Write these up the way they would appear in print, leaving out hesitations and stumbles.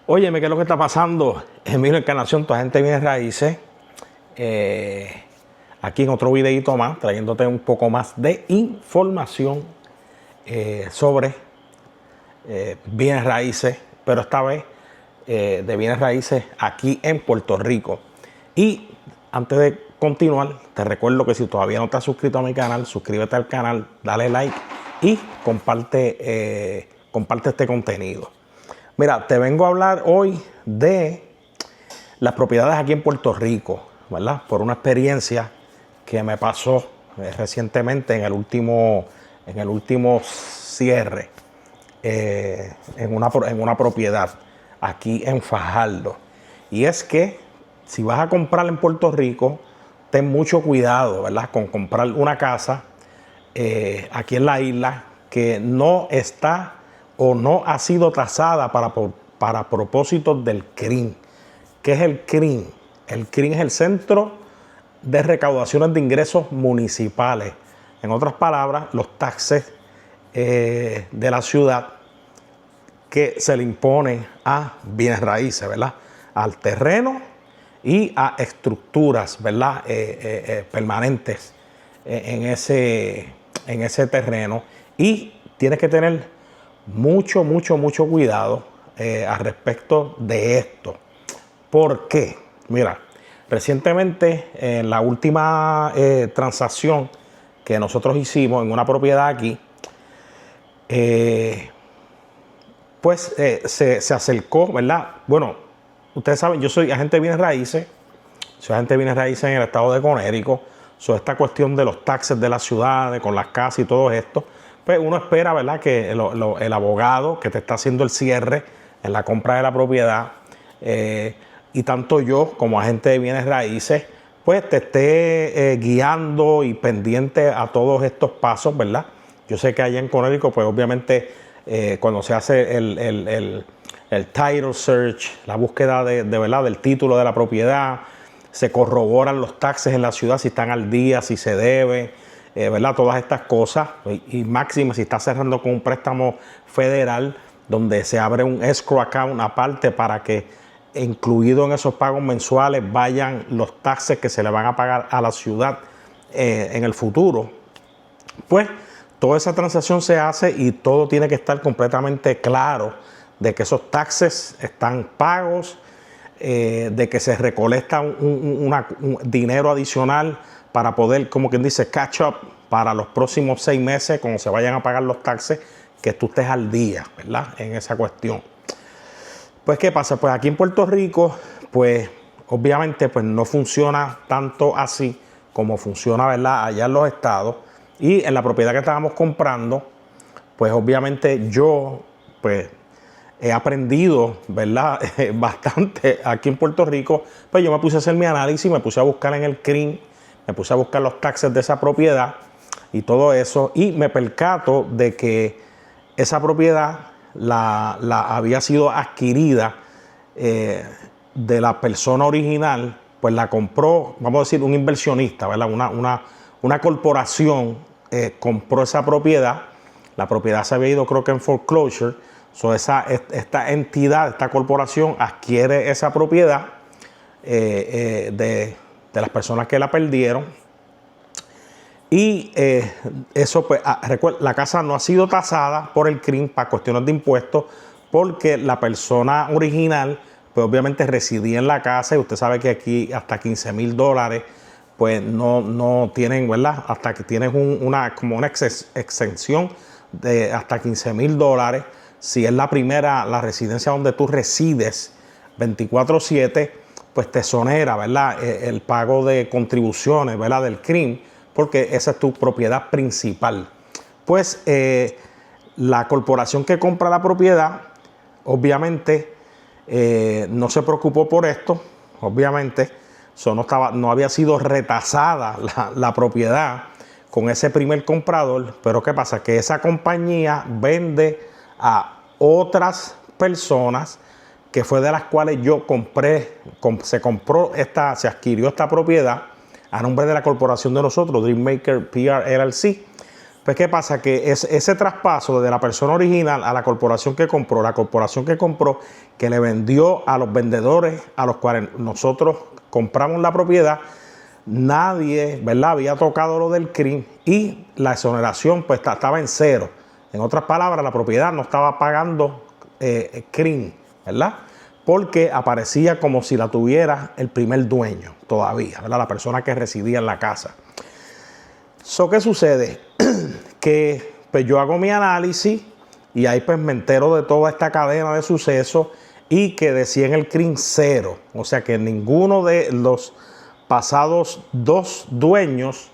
Óyeme, ¿qué es lo que está pasando? Emilio Encarnación, tu agente de bienes raíces. Aquí en otro videito más, trayéndote un poco más de información sobre bienes raíces, pero esta vez de bienes raíces aquí en Puerto Rico. Y antes de continuar, te recuerdo que si todavía no te has suscrito a mi canal, suscríbete al canal, dale like y comparte este contenido. Mira, te vengo a hablar hoy de las propiedades aquí en Puerto Rico, ¿verdad? Por una experiencia que me pasó recientemente en el último cierre en una propiedad aquí en Fajardo. Y es que si vas a comprar en Puerto Rico, ten mucho cuidado, ¿verdad? Con comprar una casa aquí en la isla que no está o no ha sido tasada para propósitos del CRIM. ¿Qué es el CRIM? El CRIM es el Centro de Recaudaciones de Ingresos Municipales. En otras palabras, los taxes de la ciudad que se le impone a bienes raíces, ¿verdad? Al terreno y a estructuras, ¿verdad? Permanentes en ese terreno. Y tienes que tener mucho cuidado al respecto de esto. ¿Por qué? Mira, recientemente en la última transacción que nosotros hicimos en una propiedad aquí, se acercó, ¿verdad? Bueno, ustedes saben, yo soy agente de bienes raíces, en el estado de Connecticut. Sobre esta cuestión de los taxes de las ciudades, con las casas y todo esto, pues uno espera, ¿verdad?, que el abogado que te está haciendo el cierre en la compra de la propiedad, y tanto yo como agente de bienes raíces, pues te esté guiando y pendiente a todos estos pasos, ¿verdad? Yo sé que allá en Connecticut, pues obviamente cuando se hace el title search, la búsqueda ¿verdad?, del título de la propiedad, se corroboran los taxes en la ciudad, si están al día, si se debe, ¿verdad? Todas estas cosas. Y máximo si está cerrando con un préstamo federal, donde se abre un escrow account aparte para que, incluido en esos pagos mensuales, vayan los taxes que se le van a pagar a la ciudad en el futuro. Pues toda esa transacción se hace y todo tiene que estar completamente claro de que esos taxes están pagos, de que se recolecta un dinero adicional para poder, como quien dice, catch up para los próximos 6 meses, cuando se vayan a pagar los taxes, que tú estés al día, ¿verdad?, en esa cuestión. Pues, ¿qué pasa? Pues aquí en Puerto Rico, pues, obviamente, pues no funciona tanto así como funciona, ¿verdad?, allá en los estados. Y en la propiedad que estábamos comprando, pues, obviamente yo, pues, he aprendido, ¿verdad?, bastante aquí en Puerto Rico. Pues yo me puse a hacer mi análisis, me puse a buscar en el CRIM, me puse a buscar los taxes de esa propiedad y todo eso, y me percato de que esa propiedad la había sido adquirida de la persona original, pues la compró, vamos a decir, un inversionista, ¿verdad? Una corporación compró esa propiedad. La propiedad se había ido, creo que en foreclosure. So esta entidad, esta corporación adquiere esa propiedad de las personas que la perdieron. Y eso, pues, recuerda, la casa no ha sido tasada por el CRIM para cuestiones de impuestos, porque la persona original, pues obviamente residía en la casa, y usted sabe que aquí hasta $15,000, pues no tienen, ¿verdad? Hasta que tienes una exención de hasta $15,000. Si es la residencia donde tú resides 24/7, pues te exonera, ¿verdad?, el pago de contribuciones, ¿verdad?, del CRIM, porque esa es tu propiedad principal. Pues la corporación que compra la propiedad, obviamente, no se preocupó por esto, obviamente. No había sido retasada la propiedad con ese primer comprador. Pero ¿qué pasa? Que esa compañía vende a otras personas, que fue de las cuales yo se adquirió esta propiedad a nombre de la corporación de nosotros, Dreammaker PR LLC. Pues, ¿qué pasa? Que ese traspaso de la persona original a la corporación que compró, que le vendió a los vendedores a los cuales nosotros compramos la propiedad, nadie, ¿verdad?, había tocado lo del CRIM y la exoneración pues estaba en cero. En otras palabras, la propiedad no estaba pagando CRIM, ¿verdad? Porque aparecía como si la tuviera el primer dueño todavía, ¿verdad? La persona que residía en la casa. ¿Qué sucede? Que pues yo hago mi análisis y ahí pues me entero de toda esta cadena de sucesos y que decía en el CRIM cero. O sea que ninguno de los pasados 2 dueños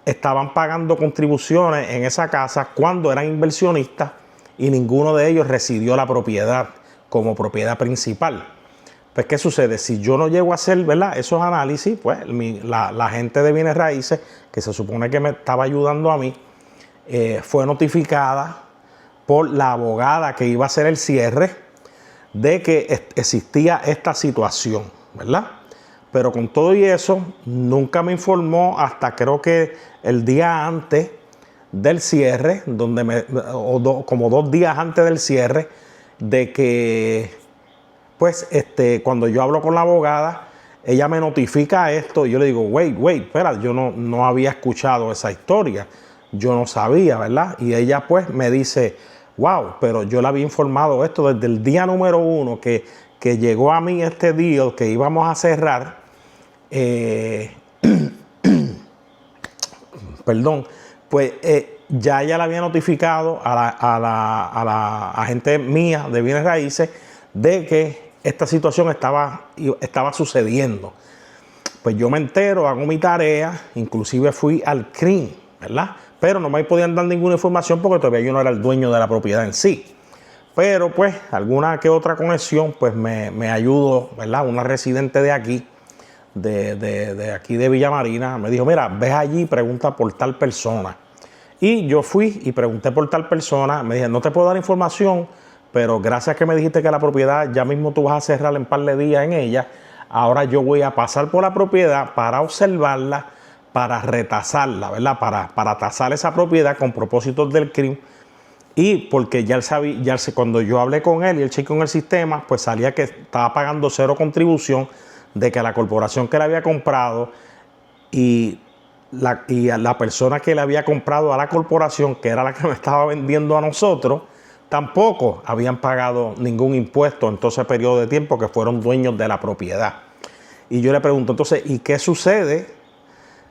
estaban pagando contribuciones en esa casa cuando eran inversionistas y ninguno de ellos recibió la propiedad como propiedad principal. Pues, ¿qué sucede? Si yo no llego a hacer, ¿verdad?, esos análisis, pues la gente de bienes raíces, que se supone que me estaba ayudando a mí, fue notificada por la abogada que iba a hacer el cierre de que existía esta situación, ¿verdad? Pero con todo y eso, nunca me informó hasta creo que el día antes del cierre, como 2 días antes del cierre, de que pues cuando yo hablo con la abogada, ella me notifica esto y yo le digo, wait, espera, yo no había escuchado esa historia, yo no sabía, ¿verdad? Y ella pues me dice, wow, pero yo le había informado esto desde el día número 1 que llegó a mí este deal que íbamos a cerrar, perdón, pues ya ella le había notificado a la agente mía de bienes raíces de que esta situación estaba sucediendo. Pues yo me entero, hago mi tarea, inclusive fui al CRIM, ¿verdad? Pero no me podían dar ninguna información porque todavía yo no era el dueño de la propiedad en sí. Pero pues alguna que otra conexión pues me ayudó, ¿verdad? Una residente de aquí, de aquí de Villa Marina, me dijo, mira, ves allí y pregunta por tal persona. Y yo fui y pregunté por tal persona, me dije, no te puedo dar información, pero gracias que me dijiste que la propiedad ya mismo tú vas a cerrar en un par de días en ella, ahora yo voy a pasar por la propiedad para observarla, para retasarla, ¿verdad? Para tasar esa propiedad con propósitos del CRIM. Y porque ya él sabía, cuando yo hablé con él y él chequeó en el sistema, pues salía que estaba pagando 0 contribución, de que la corporación que le había comprado y la persona que le había comprado a la corporación, que era la que me estaba vendiendo a nosotros, tampoco habían pagado ningún impuesto en todo ese periodo de tiempo que fueron dueños de la propiedad. Y yo le pregunto, entonces, ¿y qué sucede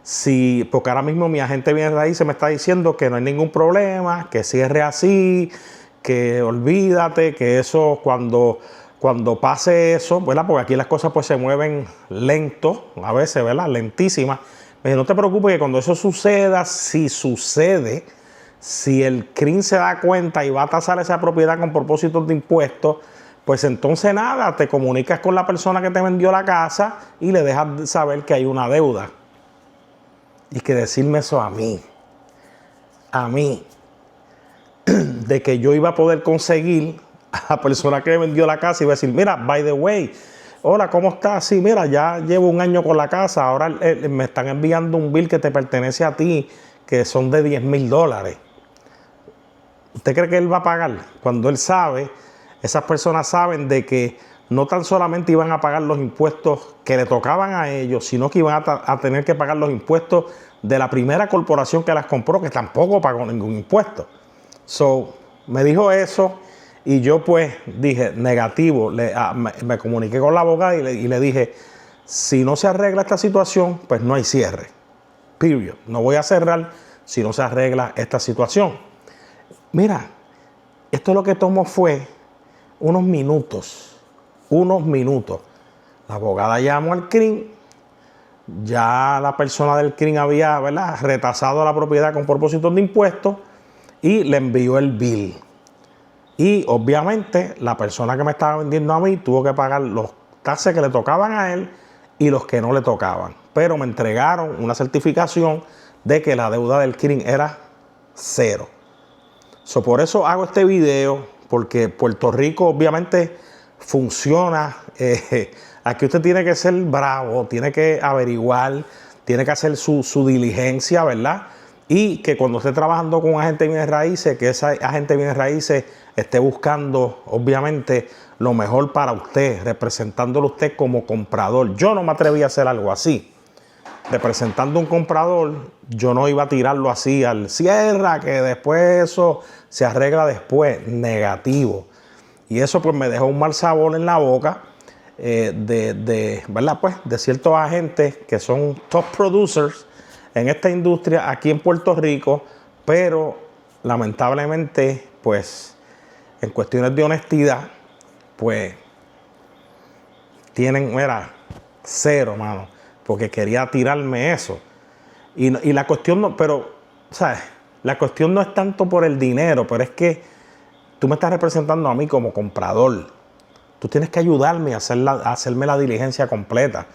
si, porque ahora mismo mi agente de bienes raíces me está diciendo que no hay ningún problema, que cierre así, que olvídate, que eso cuando pase eso, ¿verdad? Porque aquí las cosas pues se mueven lento, a veces, ¿verdad? Lentísimas. Me dice, no te preocupes que cuando eso suceda, si el CRIM se da cuenta y va a tasar esa propiedad con propósitos de impuestos, pues entonces nada, te comunicas con la persona que te vendió la casa y le dejas saber que hay una deuda. Y que decirme eso a mí, de que yo iba a poder conseguir a la persona que me vendió la casa y iba a decir, mira, by the way, hola, ¿cómo estás? Sí, mira, ya llevo 1 año con la casa, ahora me están enviando un bill que te pertenece a ti, que son de $10,000. ¿Usted cree que él va a pagar? Cuando él sabe, esas personas saben de que no tan solamente iban a pagar los impuestos que le tocaban a ellos, sino que iban a tener que pagar los impuestos de la primera corporación que las compró, que tampoco pagó ningún impuesto. Me dijo eso y yo pues dije, negativo, me comuniqué con la abogada y le dije, si no se arregla esta situación, pues no hay cierre. Period. No voy a cerrar si no se arregla esta situación. Mira, esto lo que tomó fue unos minutos. La abogada llamó al CRIM, ya la persona del CRIM había, ¿verdad?, retasado la propiedad con propósitos de impuestos y le envió el bill. Y obviamente la persona que me estaba vendiendo a mí tuvo que pagar los taxes que le tocaban a él y los que no le tocaban. Pero me entregaron una certificación de que la deuda del CRIM era 0. Por eso hago este video, porque Puerto Rico obviamente funciona. Aquí usted tiene que ser bravo, tiene que averiguar, tiene que hacer su diligencia, ¿verdad? y que cuando esté trabajando con un agente de bienes raíces, que ese agente de bienes raíces esté buscando, obviamente, lo mejor para usted, representándolo usted como comprador. Yo no me atreví a hacer algo así. Representando a un comprador, yo no iba a tirarlo así al cierra, que después eso se arregla después. Negativo. Y eso pues me dejó un mal sabor en la boca ¿verdad? Pues, de ciertos agentes que son top producers en esta industria aquí en Puerto Rico, pero lamentablemente, pues, en cuestiones de honestidad, pues, tienen, mira, cero, mano, porque quería tirarme eso. Y la cuestión no, pero, ¿sabes? La cuestión no es tanto por el dinero, pero es que tú me estás representando a mí como comprador. Tú tienes que ayudarme a hacerme la diligencia completa.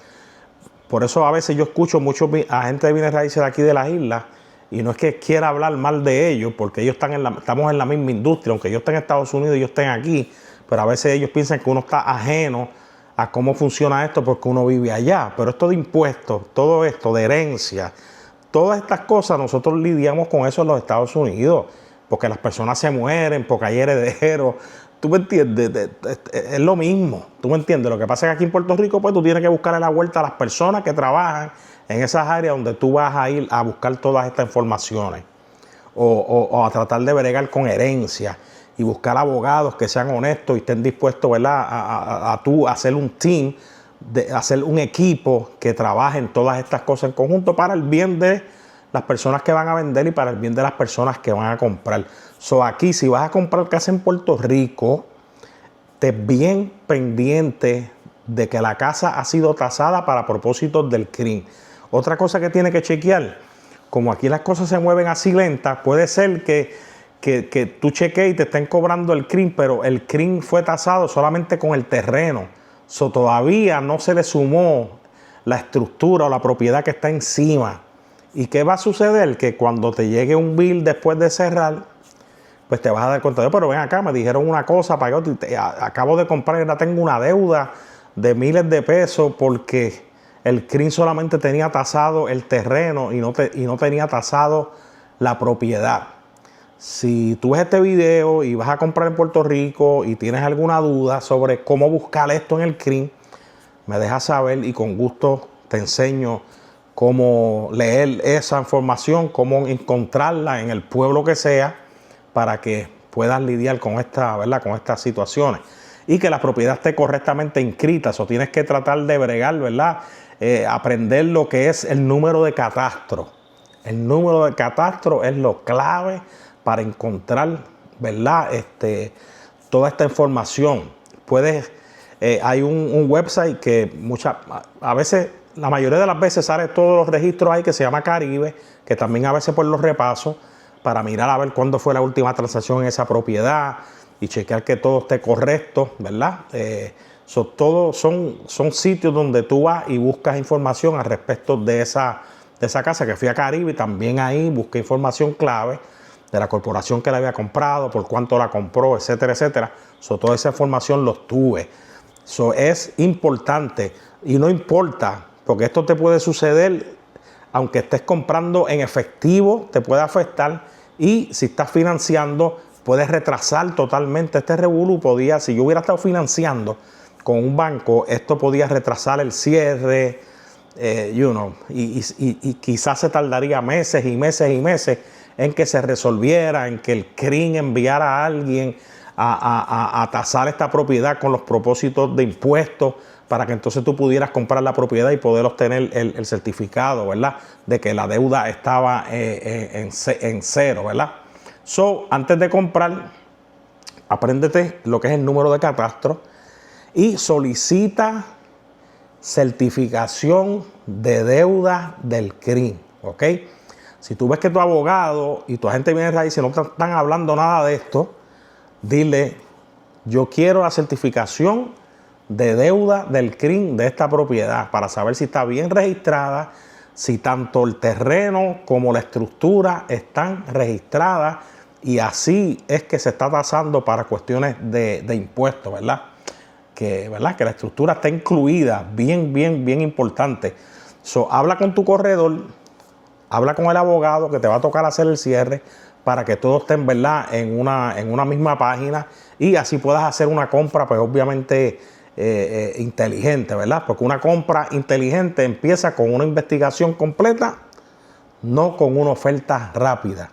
Por eso a veces yo escucho muchos agentes de bienes raíces de aquí de las islas, y no es que quiera hablar mal de ellos, porque ellos estamos en la misma industria, aunque yo esté en Estados Unidos y ellos estén aquí, pero a veces ellos piensan que uno está ajeno a cómo funciona esto porque uno vive allá. Pero esto de impuestos, todo esto de herencia, todas estas cosas nosotros lidiamos con eso en los Estados Unidos, porque las personas se mueren, porque hay herederos. ¿Tú me entiendes? Es lo mismo. ¿Tú me entiendes? Lo que pasa es que aquí en Puerto Rico, pues tú tienes que buscarle la vuelta a las personas que trabajan en esas áreas donde tú vas a ir a buscar todas estas informaciones. O a tratar de bregar con herencia y buscar abogados que sean honestos y estén dispuestos, ¿verdad? A tú hacer un team, hacer un equipo que trabaje en todas estas cosas en conjunto para el bien de las personas que van a vender y para el bien de las personas que van a comprar. Aquí, si vas a comprar casa en Puerto Rico, estés bien pendiente de que la casa ha sido tasada para propósitos del CRIM. Otra cosa que tiene que chequear, como aquí las cosas se mueven así lentas, puede ser que tú chequees y te estén cobrando el CRIM, pero el CRIM fue tasado solamente con el terreno. Todavía no se le sumó la estructura o la propiedad que está encima. ¿Y qué va a suceder? Que cuando te llegue un bill después de cerrar, pues te vas a dar cuenta, pero ven acá, me dijeron una cosa, acabo de comprar y ahora tengo una deuda de miles de pesos porque el CRIM solamente tenía tasado el terreno y no tenía tasado la propiedad. Si tú ves este video y vas a comprar en Puerto Rico y tienes alguna duda sobre cómo buscar esto en el CRIM, me dejas saber y con gusto te enseño cómo leer esa información, cómo encontrarla en el pueblo que sea, para que puedas lidiar con ¿verdad? Con estas situaciones y que la propiedad esté correctamente inscrita. Eso tienes que tratar de bregar, ¿verdad? Aprender lo que es el número de catastro. El número de catastro es lo clave para encontrar, ¿verdad? Toda esta información. Hay un website que a veces, la mayoría de las veces sale todos los registros ahí, que se llama Caribe, que también a veces por los repasos, para mirar a ver cuándo fue la última transacción en esa propiedad y chequear que todo esté correcto, ¿verdad? Todos son sitios donde tú vas y buscas información al respecto de esa casa. Que fui a Caribe y también ahí busqué información clave de la corporación que la había comprado, por cuánto la compró, etcétera, etcétera. Toda esa información los tuve. Es importante y no importa, porque esto te puede suceder aunque estés comprando en efectivo, te puede afectar. Y si estás financiando, puedes retrasar totalmente este revolú. Si yo hubiera estado financiando con un banco, esto podía retrasar el cierre, y quizás se tardaría meses y meses y meses en que se resolviera, en que el CRIM enviara a alguien a tasar esta propiedad con los propósitos de impuestos, para que entonces tú pudieras comprar la propiedad y poder obtener el certificado, ¿verdad? De que la deuda estaba en cero, ¿verdad? Antes de comprar, apréndete lo que es el número de catastro y solicita certificación de deuda del CRIM, ¿ok? Si tú ves que tu abogado y tu agente de bienes raíces no están hablando nada de esto, dile, yo quiero la certificación de deuda del CRIM de esta propiedad para saber si está bien registrada, si tanto el terreno como la estructura están registradas, y así es que se está tasando para cuestiones de impuestos, ¿verdad? Que la estructura está incluida, bien importante. Habla con tu corredor, Habla con el abogado que te va a tocar hacer el cierre para que todo esté, ¿verdad?, en una misma página y así puedas hacer una compra, pues obviamente inteligente, ¿verdad? Porque una compra inteligente empieza con una investigación completa, no con una oferta rápida.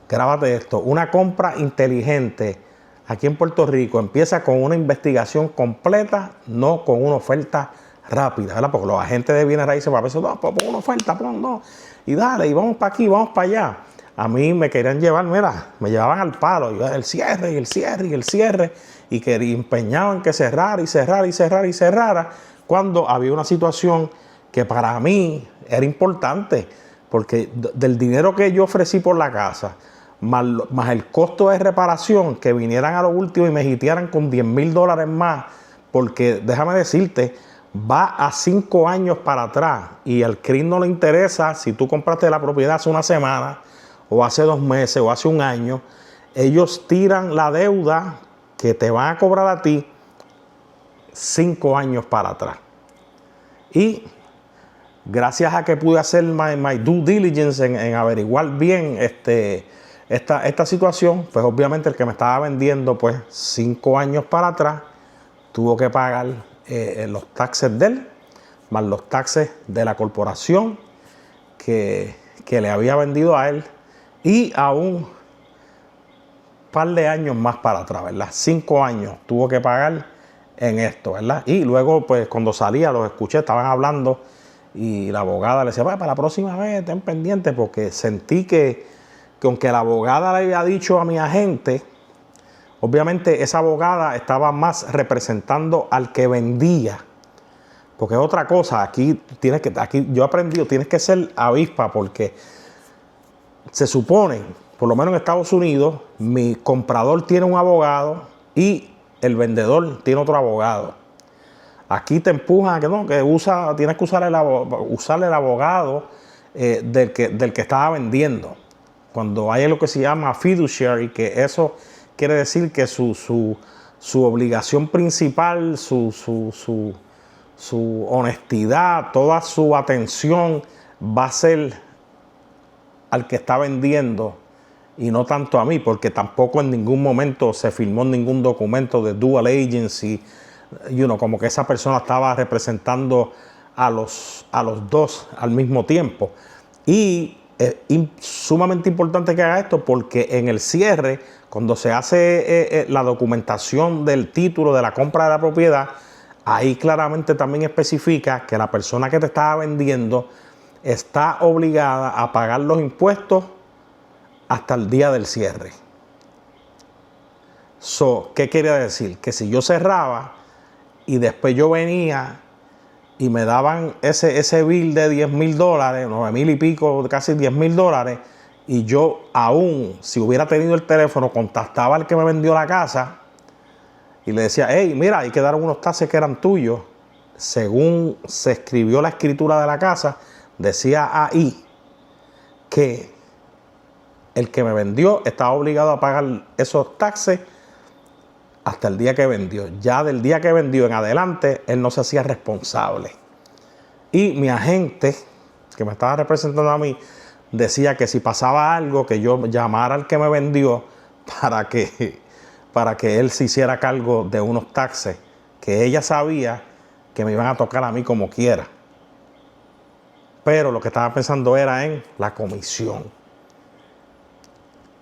Grábate esto, una compra inteligente aquí en Puerto Rico empieza con una investigación completa, no con una oferta rápida, ¿verdad? Porque los agentes de bienes raíces a veces, no, pon una oferta, no, y dale, y vamos para aquí, vamos para allá. A mí me querían llevar, mira, me llevaban al palo, yo, el cierre, y el cierre, y el cierre, y que empeñaban que cerrara, y cerrara, y cerrara, y cerrara, cuando había una situación que para mí era importante, porque del dinero que yo ofrecí por la casa, más el costo de reparación, que vinieran a lo último y me hitearan con $10,000 más, porque déjame decirte, va a 5 años para atrás y al CRIM no le interesa si tú compraste la propiedad hace una semana o hace 2 meses o hace un año. Ellos tiran la deuda que te van a cobrar a ti 5 años para atrás. Y gracias a que pude hacer my due diligence en averiguar bien esta situación, pues obviamente el que me estaba vendiendo pues 5 años para atrás tuvo que pagar los taxes de él, más los taxes de la corporación que le había vendido a él y a un par de años más para atrás, ¿verdad? 5 años tuvo que pagar en esto, ¿verdad? Y luego pues cuando salía los escuché, estaban hablando y la abogada le decía, para la próxima vez estén pendientes, porque sentí que aunque la abogada le había dicho a mi agente, obviamente esa abogada estaba más representando al que vendía. Porque es otra cosa, aquí yo he aprendido, tienes que ser avispa, porque se supone, por lo menos en Estados Unidos, mi comprador tiene un abogado y el vendedor tiene otro abogado. Aquí te empujan a que no, tienes que usar el abogado del que estaba vendiendo. Cuando hay lo que se llama fiduciary, que eso quiere decir que su obligación principal, su honestidad, toda su atención va a ser al que está vendiendo y no tanto a mí, porque tampoco en ningún momento se firmó ningún documento de dual agency, como que esa persona estaba representando a los dos al mismo tiempo. Y es sumamente importante que haga esto, porque en el cierre, cuando se hace la documentación del título de la compra de la propiedad, ahí claramente también especifica que la persona que te estaba vendiendo está obligada a pagar los impuestos hasta el día del cierre. ¿Qué quería decir? Que si yo cerraba y después yo venía y me daban ese bill de $10,000, $9,000 y pico, casi $10,000, y yo aún, si hubiera tenido el teléfono, contactaba al que me vendió la casa y le decía, hey, mira, hay que dar unos taxes que eran tuyos. Según se escribió la escritura de la casa, decía ahí que el que me vendió estaba obligado a pagar esos taxes hasta el día que vendió. Ya del día que vendió en adelante, él no se hacía responsable. Y mi agente, que me estaba representando a mí, decía que si pasaba algo, que yo llamara al que me vendió para que él se hiciera cargo de unos taxes que ella sabía que me iban a tocar a mí como quiera. Pero lo que estaba pensando era en la comisión.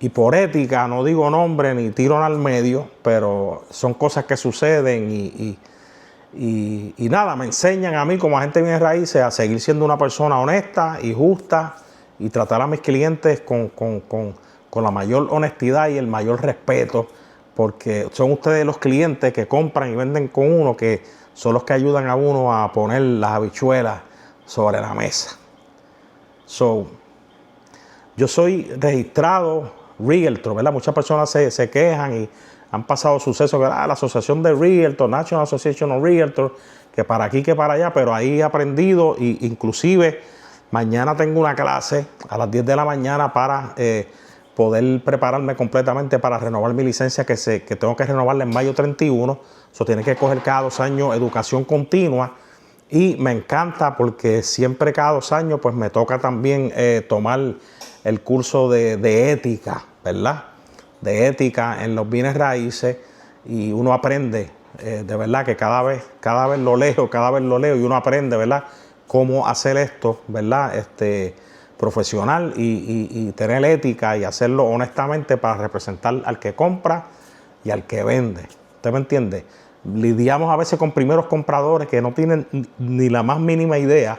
Y por ética, no digo nombre ni tiro al medio, pero son cosas que suceden y nada, me enseñan a mí como agente de bienes raíces a seguir siendo una persona honesta y justa y tratar a mis clientes con la mayor honestidad y el mayor respeto, porque son ustedes los clientes que compran y venden con uno, que son los que ayudan a uno a poner las habichuelas sobre la mesa. Yo soy registrado Realtor, ¿verdad? Muchas personas se quejan y han pasado sucesos que la Asociación de Realtor, National Association of Realtors, que para aquí, que para allá, pero ahí he aprendido, y inclusive mañana tengo una clase a las 10 de la mañana para poder prepararme completamente para renovar mi licencia, que tengo que renovarla en mayo 31. Eso tiene que coger cada 2 años educación continua. Y me encanta porque siempre cada 2 años pues me toca también tomar el curso de ética, ¿verdad? De ética en los bienes raíces, y uno aprende, de verdad que cada vez lo leo y uno aprende, ¿verdad? Cómo hacer esto, ¿verdad? Profesional y tener ética y hacerlo honestamente para representar al que compra y al que vende. ¿Usted me entiende? Lidiamos a veces con primeros compradores que no tienen ni la más mínima idea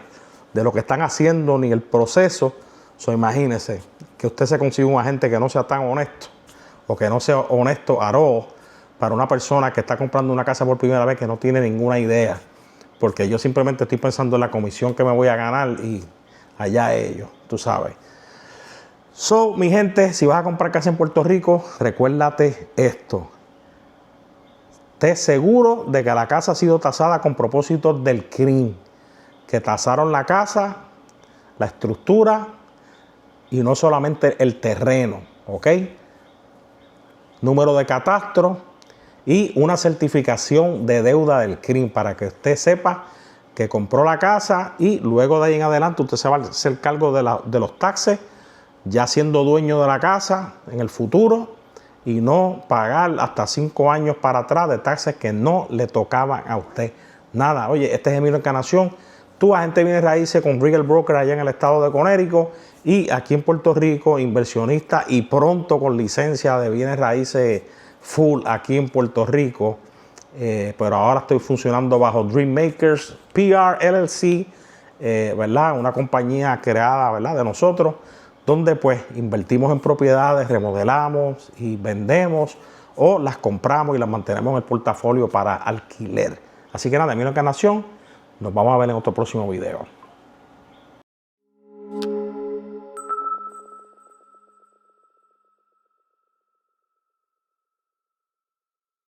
de lo que están haciendo ni el proceso. Imagínese que usted se consiga un agente que no sea tan honesto, o que no sea honesto para una persona que está comprando una casa por primera vez, que no tiene ninguna idea, porque yo simplemente estoy pensando en la comisión que me voy a ganar y allá ellos, tú sabes. Mi gente, si vas a comprar casa en Puerto Rico, recuérdate esto. Esté seguro de que la casa ha sido tasada con propósitos del CRIM, que tasaron la casa, la estructura y no solamente el terreno, ¿ok? Número de catastro y una certificación de deuda del CRIM para que usted sepa que compró la casa, y luego de ahí en adelante usted se va a hacer cargo de los taxes, ya siendo dueño de la casa en el futuro, y no pagar hasta 5 años para atrás de taxes que no le tocaban a usted. Nada. Oye, este es Emilio Encarnación, tu agente de bienes raíces con Regal Broker allá en el estado de Connecticut, y aquí en Puerto Rico, inversionista y pronto con licencia de bienes raíces full aquí en Puerto Rico. Pero ahora estoy funcionando bajo Dream Makers PR LLC, ¿verdad? Una compañía creada, ¿verdad?, de nosotros, donde pues invertimos en propiedades, remodelamos y vendemos, o las compramos y las mantenemos en el portafolio para alquiler. Así que nada, Emilio Encarnación, nos vamos a ver en otro próximo video.